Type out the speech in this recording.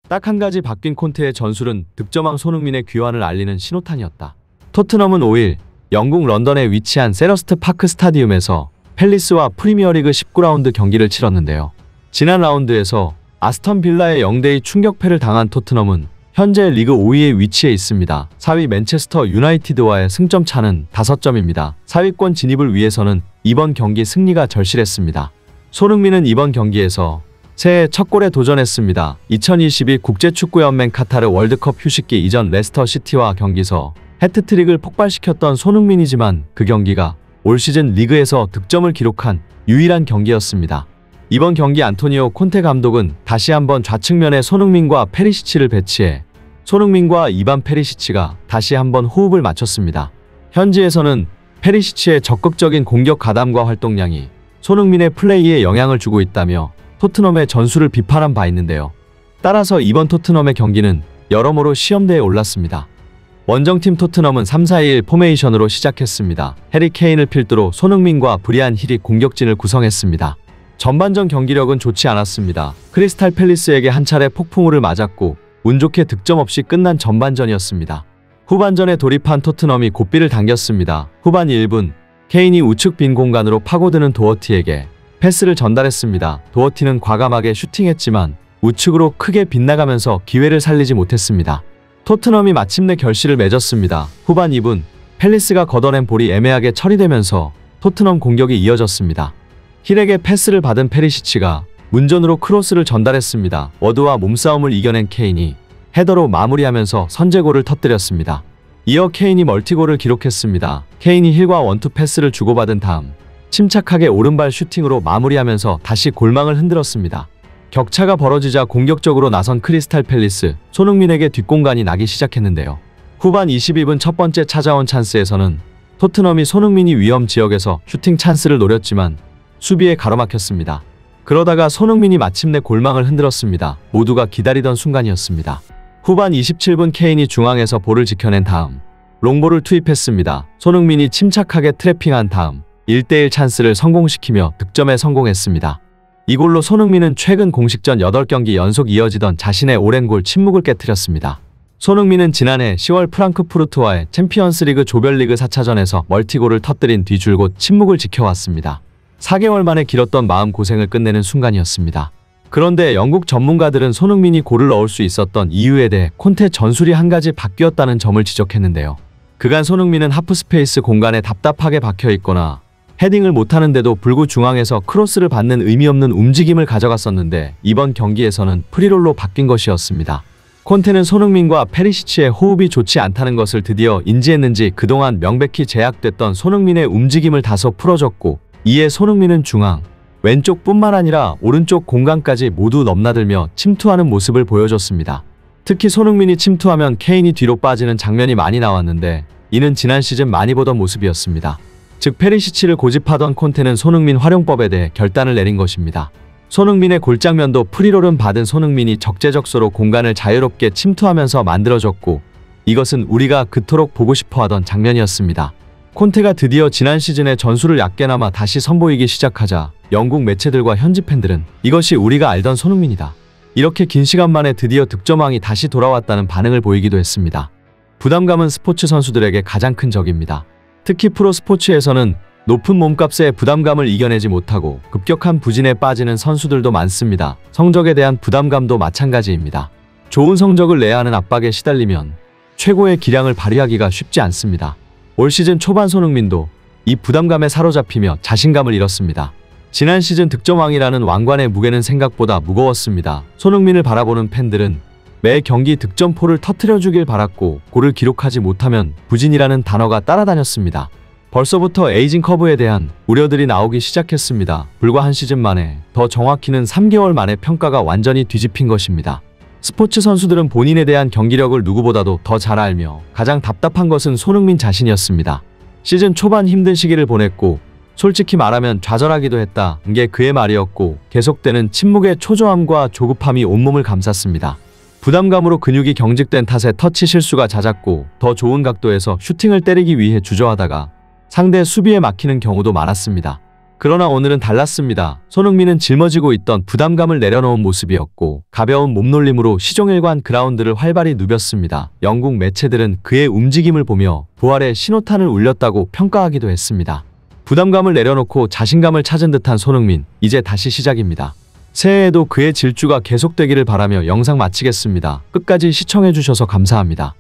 딱 한 가지 바뀐 콘테의 전술은 득점왕 손흥민의 귀환을 알리는 신호탄이었다. 토트넘은 5일 영국 런던에 위치한 셀허스트 파크 스타디움에서 팰리스와 프리미어리그 19라운드 경기를 치렀는데요. 지난 라운드에서 아스턴 빌라의 0대2 충격패를 당한 토트넘은 현재 리그 5위에 위치해 있습니다. 4위 맨체스터 유나이티드와의 승점 차는 5점입니다. 4위권 진입을 위해서는 이번 경기 승리가 절실했습니다. 손흥민은 이번 경기에서 새해 첫 골에 도전했습니다. 2022 국제축구연맹 카타르 월드컵 휴식기 이전 레스터 시티와 경기서 해트트릭을 폭발시켰던 손흥민이지만 그 경기가 올 시즌 리그에서 득점을 기록한 유일한 경기였습니다. 이번 경기 안토니오 콘테 감독은 다시 한번 좌측면에 손흥민과 페리시치를 배치해 손흥민과 이반 페리시치가 다시 한번 호흡을 맞췄습니다. 현지에서는 페리시치의 적극적인 공격 가담과 활동량이 손흥민의 플레이에 영향을 주고 있다며 토트넘의 전술을 비판한 바 있는데요. 따라서 이번 토트넘의 경기는 여러모로 시험대에 올랐습니다. 원정팀 토트넘은 3-4-2-1 포메이션으로 시작했습니다. 해리 케인을 필두로 손흥민과 브리안 힐이 공격진을 구성했습니다. 전반전 경기력은 좋지 않았습니다. 크리스탈 팰리스에게 한 차례 폭풍우를 맞았고 운 좋게 득점 없이 끝난 전반전이었습니다. 후반전에 돌입한 토트넘이 고삐를 당겼습니다. 후반 1분 케인이 우측 빈 공간으로 파고드는 도어티에게 패스를 전달했습니다. 도어티는 과감하게 슈팅했지만 우측으로 크게 빗나가면서 기회를 살리지 못했습니다. 토트넘이 마침내 결실을 맺었습니다. 후반 2분 팰리스가 걷어낸 볼이 애매하게 처리되면서 토트넘 공격이 이어졌습니다. 힐에게 패스를 받은 페리시치가 문전으로 크로스를 전달했습니다. 워드와 몸싸움을 이겨낸 케인이 헤더로 마무리하면서 선제골을 터뜨렸습니다. 이어 케인이 멀티골을 기록했습니다. 케인이 힐과 원투 패스를 주고받은 다음 침착하게 오른발 슈팅으로 마무리하면서 다시 골망을 흔들었습니다. 격차가 벌어지자 공격적으로 나선 크리스탈 팰리스, 손흥민에게 뒷공간이 나기 시작했는데요. 후반 22분 첫 번째 찾아온 찬스에서는 토트넘이 손흥민이 위험 지역에서 슈팅 찬스를 노렸지만 수비에 가로막혔습니다. 그러다가 손흥민이 마침내 골망을 흔들었습니다. 모두가 기다리던 순간이었습니다. 후반 27분 케인이 중앙에서 볼을 지켜낸 다음 롱볼을 투입했습니다. 손흥민이 침착하게 트래핑한 다음 1대1 찬스를 성공시키며 득점에 성공했습니다. 이 골로 손흥민은 최근 공식전 8경기 연속 이어지던 자신의 오랜 골 침묵을 깨뜨렸습니다. 손흥민은 지난해 10월 프랑크푸르트와의 챔피언스리그 조별리그 4차전에서 멀티골을 터뜨린 뒤 줄곧 침묵을 지켜왔습니다. 4개월 만에 길었던 마음고생을 끝내는 순간이었습니다. 그런데 영국 전문가들은 손흥민이 골을 넣을 수 있었던 이유에 대해 콘테 전술이 한 가지 바뀌었다는 점을 지적했는데요. 그간 손흥민은 하프스페이스 공간에 답답하게 박혀있거나 헤딩을 못하는데도 불구 중앙에서 크로스를 받는 의미 없는 움직임을 가져갔었는데 이번 경기에서는 프리롤로 바뀐 것이었습니다. 콘테는 손흥민과 페리시치의 호흡이 좋지 않다는 것을 드디어 인지했는지 그동안 명백히 제약됐던 손흥민의 움직임을 다소 풀어줬고 이에 손흥민은 중앙, 왼쪽뿐만 아니라 오른쪽 공간까지 모두 넘나들며 침투하는 모습을 보여줬습니다. 특히 손흥민이 침투하면 케인이 뒤로 빠지는 장면이 많이 나왔는데 이는 지난 시즌 많이 보던 모습이었습니다. 즉 페리시치를 고집하던 콘테는 손흥민 활용법에 대해 결단을 내린 것입니다. 손흥민의 골장면도 프리롤은 받은 손흥민이 적재적소로 공간을 자유롭게 침투하면서 만들어줬고 이것은 우리가 그토록 보고 싶어하던 장면이었습니다. 콘테가 드디어 지난 시즌의 전술을 얕게나마 다시 선보이기 시작하자 영국 매체들과 현지 팬들은 이것이 우리가 알던 손흥민이다. 이렇게 긴 시간 만에 드디어 득점왕이 다시 돌아왔다는 반응을 보이기도 했습니다. 부담감은 스포츠 선수들에게 가장 큰 적입니다. 특히 프로 스포츠에서는 높은 몸값에 부담감을 이겨내지 못하고 급격한 부진에 빠지는 선수들도 많습니다. 성적에 대한 부담감도 마찬가지입니다. 좋은 성적을 내야 하는 압박에 시달리면 최고의 기량을 발휘하기가 쉽지 않습니다. 올 시즌 초반 손흥민도 이 부담감에 사로잡히며 자신감을 잃었습니다. 지난 시즌 득점왕이라는 왕관의 무게는 생각보다 무거웠습니다. 손흥민을 바라보는 팬들은 매 경기 득점포를 터뜨려주길 바랐고 골을 기록하지 못하면 부진이라는 단어가 따라다녔습니다. 벌써부터 에이징 커브에 대한 우려들이 나오기 시작했습니다. 불과 한 시즌 만에, 더 정확히는 3개월 만에 평가가 완전히 뒤집힌 것입니다. 스포츠 선수들은 본인에 대한 경기력을 누구보다도 더 잘 알며 가장 답답한 것은 손흥민 자신이었습니다. 시즌 초반 힘든 시기를 보냈고 솔직히 말하면 좌절하기도 했다. 게 그의 말이었고 계속되는 침묵의 초조함과 조급함이 온몸을 감쌌습니다. 부담감으로 근육이 경직된 탓에 터치 실수가 잦았고 더 좋은 각도에서 슈팅을 때리기 위해 주저하다가 상대 수비에 막히는 경우도 많았습니다. 그러나 오늘은 달랐습니다. 손흥민은 짊어지고 있던 부담감을 내려놓은 모습이었고 가벼운 몸놀림으로 시종일관 그라운드를 활발히 누볐습니다. 영국 매체들은 그의 움직임을 보며 부활의 신호탄을 울렸다고 평가하기도 했습니다. 부담감을 내려놓고 자신감을 찾은 듯한 손흥민, 이제 다시 시작입니다. 새해에도 그의 질주가 계속되기를 바라며 영상 마치겠습니다. 끝까지 시청해주셔서 감사합니다.